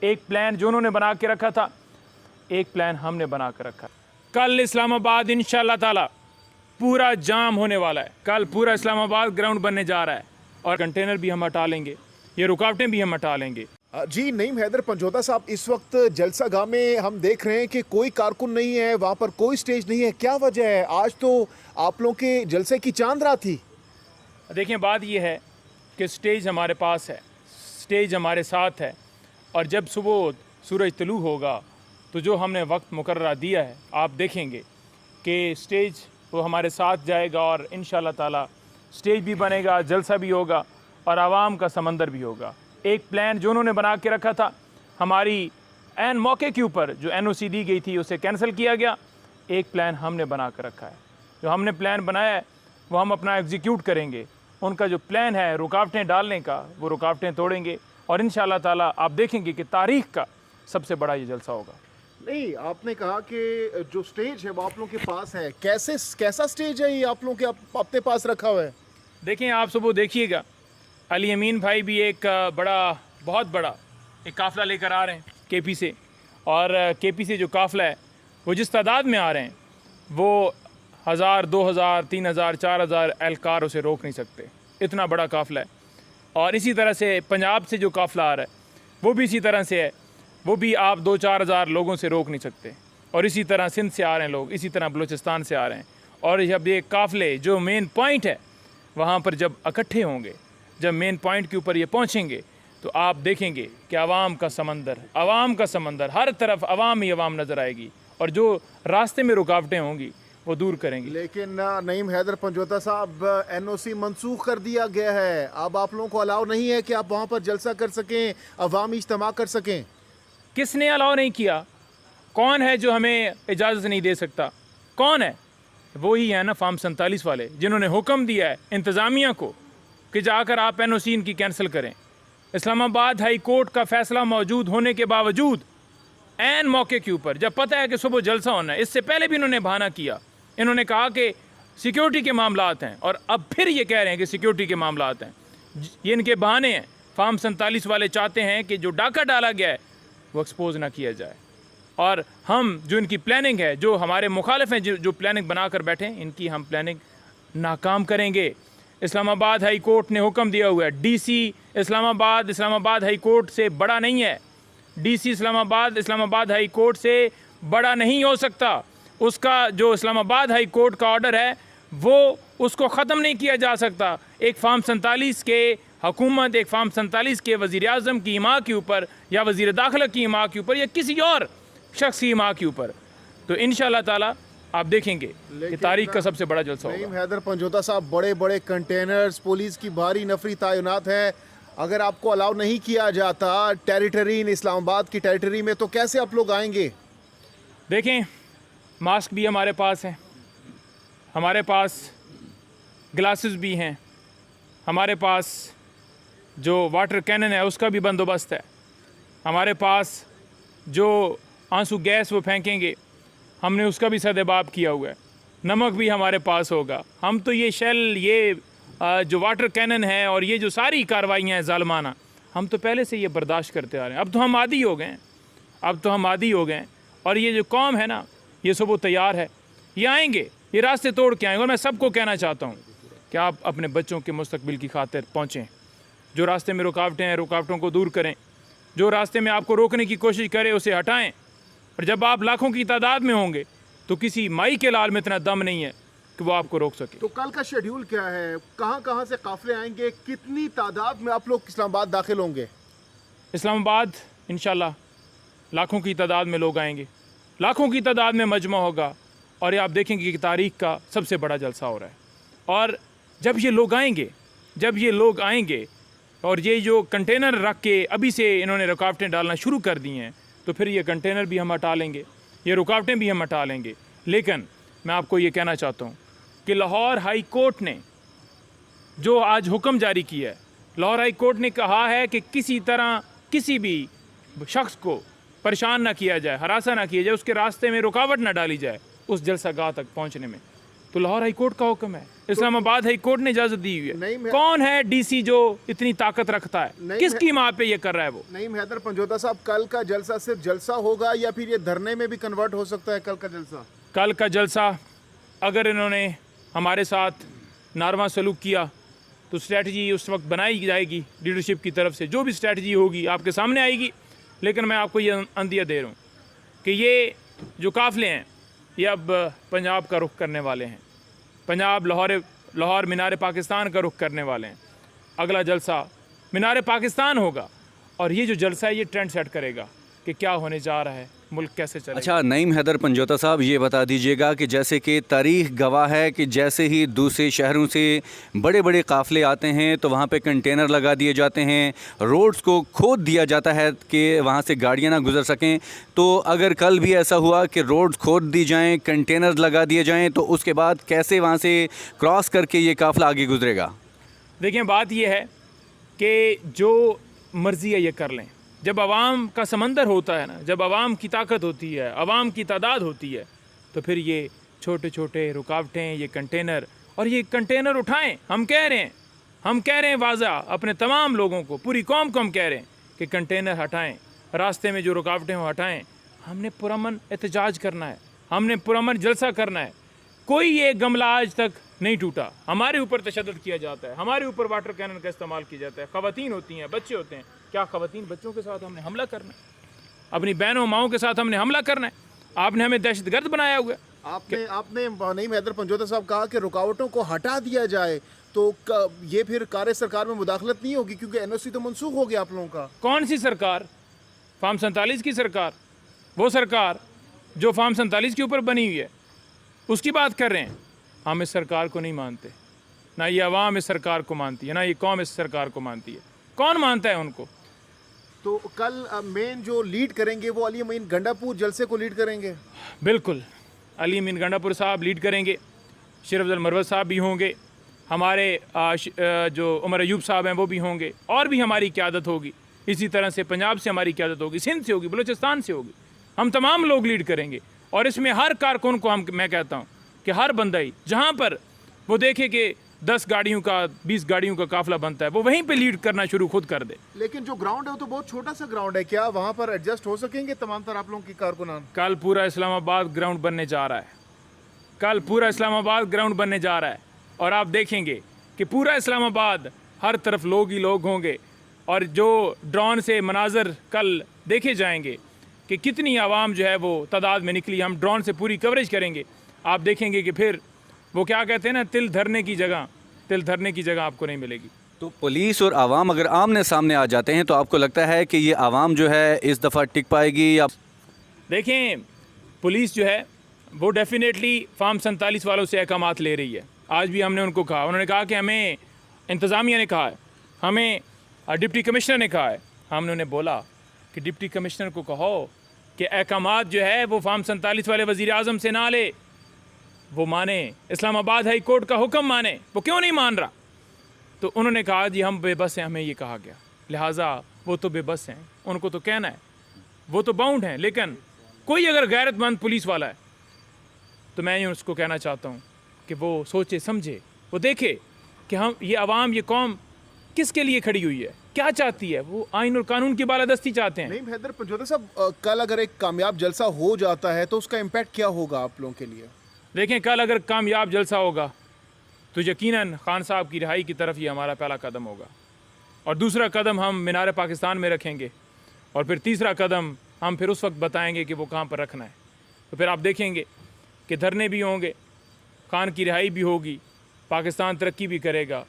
एक प्लान जो उन्होंने बना के रखा था, एक प्लान हमने बना कर रखा। कल इस्लामाबाद इंशाअल्लाह ताला पूरा जाम होने वाला है। कल पूरा इस्लामाबाद ग्राउंड बनने जा रहा है और कंटेनर भी हम हटा लेंगे, ये रुकावटें भी हम हटा लेंगे। जी नईम हैदर पंजोता साहब, इस वक्त जलसा गाह में हम देख रहे हैं कि कोई कारकुन नहीं है, वहाँ पर कोई स्टेज नहीं है, क्या वजह है? आज तो आप लोगों के जलसे की चांद रात थी। देखिए, बात ये है कि स्टेज हमारे पास है, स्टेज हमारे साथ है, और जब सुबह सूरज तुलू होगा तो जो हमने वक्त मुकर्रर दिया है, आप देखेंगे कि स्टेज वो हमारे साथ जाएगा और इंशाअल्लाह ताला स्टेज भी बनेगा, जलसा भी होगा और आवाम का समंदर भी होगा। एक प्लान जो उन्होंने बना के रखा था, हमारी एन मौके के ऊपर जो NOC दी गई थी उसे कैंसिल किया गया। एक प्लान हमने बना कर रखा है, जो हमने प्लान बनाया है वो हम अपना एग्जीक्यूट करेंगे। उनका जो प्लान है रुकावटें डालने का, वो रुकावटें तोड़ेंगे और इंशाअल्लाह ताला आप देखेंगे कि तारीख़ का सबसे बड़ा ये जलसा होगा। नहीं, आपने कहा कि जो स्टेज है वो आप लोगों के पास है, कैसा स्टेज है ये आप लोगों के अपने पास रखा हुआ है? देखें, आप सुबह देखिएगा, अली अमीन भाई भी एक बहुत बड़ा एक काफ़िला लेकर आ रहे हैं KP से, और KP से जो काफ़िला है वो जिस तादाद में आ रहे हैं वो 1000, 2000, 3000, 4000 एहलकार उसे रोक नहीं सकते, इतना बड़ा काफ़िला है। और इसी तरह से पंजाब से जो काफ़िला आ रहा है वो भी इसी तरह से है, वो भी आप 2-4 हज़ार लोगों से रोक नहीं सकते। और इसी तरह सिंध से आ रहे हैं लोग, इसी तरह बलूचिस्तान से आ रहे हैं। और जब ये काफ़िले जो मेन पॉइंट है वहाँ पर जब इकट्ठे होंगे, जब मेन पॉइंट के ऊपर ये पहुँचेंगे तो आप देखेंगे कि आवाम का समंदर, हर तरफ आवाम ही आवाम नज़र आएगी, और जो रास्ते में रुकावटें होंगी वो दूर करेंगे। लेकिन नईम हैदर पंजोता साहब, NOC मनसूख कर दिया गया है, अब आप लोगों को अलाउ नहीं है कि आप वहाँ पर जलसा कर सकें, अवामी इज्तिमा कर सकें। किसने अलाउ नहीं किया? कौन है जो हमें इजाज़त नहीं दे सकता? कौन है? वही है ना फार्म 47 वाले, जिन्होंने हुक्म दिया है इंतज़ामिया को कि जाकर आप NOC इनकी कैंसिल करें। इस्लामाबाद हाई कोर्ट का फ़ैसला मौजूद होने के बावजूद ऐन मौके के ऊपर, जब पता है कि सुबह जलसा होना है, इससे पहले भी इन्होंने बहाना किया, इन्होंने कहा कि सिक्योरिटी के मामलात हैं, और अब फिर ये कह रहे हैं कि सिक्योरिटी के मामलात हैं। ये इनके बहाने हैं। फार्म 47 वाले चाहते हैं कि जो डाका डाला गया है वो एक्सपोज ना किया जाए, और हम जो इनकी प्लानिंग है, जो हमारे मुखालिफ हैं जो प्लानिंग बना कर बैठे हैं, इनकी हम प्लानिंग नाकाम करेंगे। इस्लामाबाद हाई कोर्ट ने हुक्म दिया हुआ है, DC इस्लामाबाद हाई कोर्ट से बड़ा नहीं है। DC इस्लामाबाद हाई कोर्ट से बड़ा नहीं हो सकता। उसका जो इस्लामाबाद हाई कोर्ट का ऑर्डर है वो उसको ख़त्म नहीं किया जा सकता। एक फार्म 47 के हुकूमत, एक फार्म 47 के वज़ीर आज़म की इमां के ऊपर, या वज़ीर दाखिला की इमां के ऊपर, या किसी और शख्स की इमां के ऊपर, तो इंशाअल्लाह ताला आप देखेंगे कि तारीख का सबसे बड़ा जलसा होगा। नईम हैदर पंजोता साहब, बड़े बड़े कंटेनर्स, पुलिस की भारी नफरी तैनात है, अगर आपको अलाउ नहीं किया जाता टेरिटरी इन इस्लामाबाद की टेरिटरी में, तो कैसे आप लोग आएंगे? देखें, मास्क भी हमारे पास हैं, हमारे पास ग्लासेस भी हैं, हमारे पास जो वाटर कैनन है उसका भी बंदोबस्त है, हमारे पास जो आंसू गैस वो फेंकेंगे हमने उसका भी सदेबाब किया हुआ है, नमक भी हमारे पास होगा। हम तो ये शेल, ये जो वाटर कैनन है और ये जो सारी कार्रवाइयाँ हैं ज़ालिमाना, हम तो पहले से ये बर्दाश्त करते आ रहे हैं। अब तो हम आदी हो गए हैं, और ये जो कौम है ना, ये सब वो तैयार है, ये आएंगे, ये रास्ते तोड़ के आएंगे। और मैं सबको कहना चाहता हूँ कि आप अपने बच्चों के मुस्तकबिल की खातिर पहुँचें। जो रास्ते में रुकावटें हैं, रुकावटों को दूर करें। जो रास्ते में आपको रोकने की कोशिश करे उसे हटाएं। और जब आप लाखों की तादाद में होंगे तो किसी माई के लाल में इतना दम नहीं है कि वो आपको रोक सके। तो कल का शेड्यूल क्या है? कहाँ से काफिले आएंगे? कितनी तादाद में आप लोग इस्लामाबाद दाखिल होंगे? इस्लामाबाद इंशाल्लाह लाखों की तादाद में लोग आएंगे, लाखों की तादाद में मजमा होगा, और ये आप देखेंगे कि तारीख़ का सबसे बड़ा जलसा हो रहा है। और जब ये लोग आएंगे और ये जो कंटेनर रख के अभी से इन्होंने रुकावटें डालना शुरू कर दी हैं, तो फिर ये कंटेनर भी हम हटा लेंगे, ये रुकावटें भी हम हटा लेंगे। लेकिन मैं आपको ये कहना चाहता हूँ कि लाहौर हाई कोर्ट ने जो आज हुक्म जारी किया है, लाहौर हाई कोर्ट ने कहा है कि किसी तरह किसी भी शख्स को परेशान ना किया जाए, हरासा ना किया जाए, उसके रास्ते में रुकावट ना डाली जाए उस जलसा गाह तक पहुँचने में। तो लाहौर हाई कोर्ट का हुक्म है, इस्लामाबाद हाई कोर्ट ने इजाज़त दी हुई नहीं, है। मैं- कौन है डीसी जो इतनी ताकत रखता है, नहीं, किसकी माँ पे ये कर रहा है वो? नहीं हैदर पंजोता साहब, कल का जलसा सिर्फ जलसा होगा या फिर ये धरने में भी कन्वर्ट हो सकता है कल का जलसा? कल का जलसा अगर इन्होंने हमारे साथ नारवा सलूक किया तो स्ट्रैटेजी उस वक्त बनाई जाएगी लीडरशिप की तरफ से, जो भी स्ट्रैटेजी होगी आपके सामने आएगी। लेकिन मैं आपको ये अंदिया दे रहा हूँ कि ये जो काफ़िले हैं ये अब पंजाब का रुख करने वाले हैं, पंजाब लाहौर मीनार पाकिस्तान का रुख करने वाले हैं। अगला जलसा मीनार पाकिस्तान होगा और ये जो जलसा है ये ट्रेंड सेट करेगा कि क्या होने जा रहा है, मुल्क कैसे चलेगा। अच्छा, नईम हैदर पंजोता साहब, ये बता दीजिएगा कि जैसे कि तारीख़ गवाह है कि जैसे ही दूसरे शहरों से बड़े बड़े काफ़िले आते हैं तो वहाँ पे कंटेनर लगा दिए जाते हैं, रोड्स को खोद दिया जाता है कि वहाँ से गाड़ियाँ ना गुजर सकें। तो अगर कल भी ऐसा हुआ कि रोड्स खोद दी जाएं, कंटेनर लगा दिए जाएं, तो उसके बाद कैसे वहाँ से क्रॉस करके ये काफ़िला आगे गुजरेगा? देखिए, बात यह है कि जो मर्ज़ी है ये कर लें। जब आवाम का समंदर होता है ना, जब आवाम की ताकत होती है, आवाम की तादाद होती है, तो फिर ये छोटे छोटे रुकावटें, ये कंटेनर उठाएं। हम कह रहे हैं वाज़ा अपने तमाम लोगों को, पूरी कौम को हम कह रहे हैं कि कंटेनर हटाएं, रास्ते में जो रुकावटें हो हटाएं। हमने पुरअमन एहतजाज करना है, हमने पुरअमन जलसा करना है। कोई ये गमला आज तक नहीं टूटा। हमारे ऊपर तशद्दुद किया जाता है, हमारे ऊपर वाटर कैनन का इस्तेमाल किया जाता है, ख़वातीन होती हैं, बच्चे होते हैं। क्या ख़वातीन बच्चों के साथ हमने हमला करना है? अपनी बहनों माओं के साथ हमने हमला करना है? आपने हमें दहशतगर्द बनाया हुआ है। आपने नईम हैदर पंजोता साहब कहा कि रुकावटों को हटा दिया जाए, तो ये फिर कार्य सरकार में मुदाखलत नहीं होगी क्योंकि एनओसी तो मनसूख हो गया आप लोगों का। कौन सी सरकार? फार्म 47 की सरकार? वो सरकार जो फार्म 47 के ऊपर बनी हुई है उसकी बात कर रहे हैं। हम इस सरकार को नहीं मानते, ना ये अवाम इस सरकार को मानती है, ना ये कौम इस सरकार को मानती है। कौन मानता है उनको? तो कल मेन जो लीड करेंगे वो अली अमीन गंडापुर जलसे को लीड करेंगे। बिल्कुल, अली अमीन गंडापुर साहब लीड करेंगे, शेर अफजल मरवत साहब भी होंगे, हमारे जो उमर अयूब साहब हैं वो भी होंगे, और भी हमारी क़यादत होगी। इसी तरह से पंजाब से हमारी क़यादत होगी, सिंध से होगी, बलूचिस्तान से होगी। हम तमाम लोग लीड करेंगे और इसमें हर कारकुन को मैं कहता हूँ कि हर बंदा ही जहाँ पर वो देखे कि 10 गाड़ियों का 20 गाड़ियों का काफिला बनता है वो वहीं पे लीड करना शुरू खुद कर दे। लेकिन जो ग्राउंड है वो तो बहुत छोटा सा ग्राउंड है, क्या वहाँ पर एडजस्ट हो सकेंगे तमाम तरह आप लोगों की कारकुनान? कल पूरा इस्लामाबाद ग्राउंड बनने जा रहा है, कल पूरा इस्लामाबाद ग्राउंड बनने जा रहा है और आप देखेंगे कि पूरा इस्लामाबाद हर तरफ लोग ही लोग होंगे। और जो ड्रोन से मनाजर कल देखे जाएंगे कि कितनी आवाम जो है वो तादाद में निकली, हम ड्रोन से पूरी कवरेज करेंगे। आप देखेंगे कि फिर वो क्या कहते हैं ना, तिल धरने की जगह आपको नहीं मिलेगी। तो पुलिस और आवाम अगर आमने सामने आ जाते हैं तो आपको लगता है कि ये आवाम जो है इस दफ़ा टिक पाएगी? या देखें, पुलिस जो है वो डेफिनेटली फार्म 47 वालों से अहकामात ले रही है। आज भी हमने उनको कहा, उन्होंने कहा कि हमें इंतज़ामिया ने कहा है, हमें डिप्टी कमिश्नर ने कहा है। हमने उन्हें बोला कि डिप्टी कमिश्नर को कहो कि अहकामात जो है वो फार्म 47 वाले वज़ीर आज़म से ना ले, वो माने, इस्लामाबाद हाई कोर्ट का हुक्म माने। वो क्यों नहीं मान रहा? तो उन्होंने कहा जी हम बेबस हैं, हमें ये कहा गया, लिहाजा वो तो बेबस हैं, उनको तो कहना है, वो तो बाउंड हैं। लेकिन कोई अगर गैरतमंद पुलिस वाला है तो मैं उसको कहना चाहता हूँ कि वो सोचे समझे, वो देखे कि हम ये आवाम, ये कौम किसके लिए खड़ी हुई है, क्या चाहती है। वो आइन और कानून की बालादस्ती चाहते हैं। नहीं हैदर पंजोता साहब, कल अगर एक कामयाब जलसा हो जाता है तो उसका इम्पैक्ट क्या होगा आप लोगों के लिए? देखें, कल अगर कामयाब जलसा होगा तो यकीनन खान साहब की रिहाई की तरफ ही हमारा पहला कदम होगा, और दूसरा कदम हम मीनार पाकिस्तान में रखेंगे, और फिर तीसरा कदम हम फिर उस वक्त बताएंगे कि वो कहाँ पर रखना है। तो फिर आप देखेंगे कि धरने भी होंगे, खान की रिहाई भी होगी, पाकिस्तान तरक्की भी करेगा,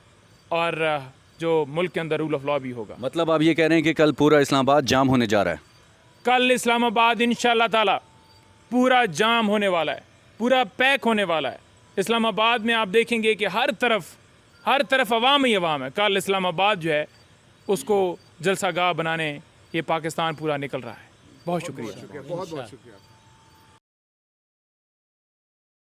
और जो मुल्क के अंदर रूल ऑफ लॉ भी होगा। मतलब आप ये कह रहे हैं कि कल पूरा इस्लामाबाद जाम होने जा रहा है? कल इस्लामाबाद इंशाअल्लाह ताला पूरा जाम होने वाला है, पूरा पैक होने वाला है। इस्लामाबाद में आप देखेंगे कि हर तरफ अवाम ही अवाम है। कल इस्लामाबाद जो है उसको जलसागाह बनाने ये पाकिस्तान पूरा निकल रहा है। बहुत शुक्रिया। बहुत बहुत शुक्रिया।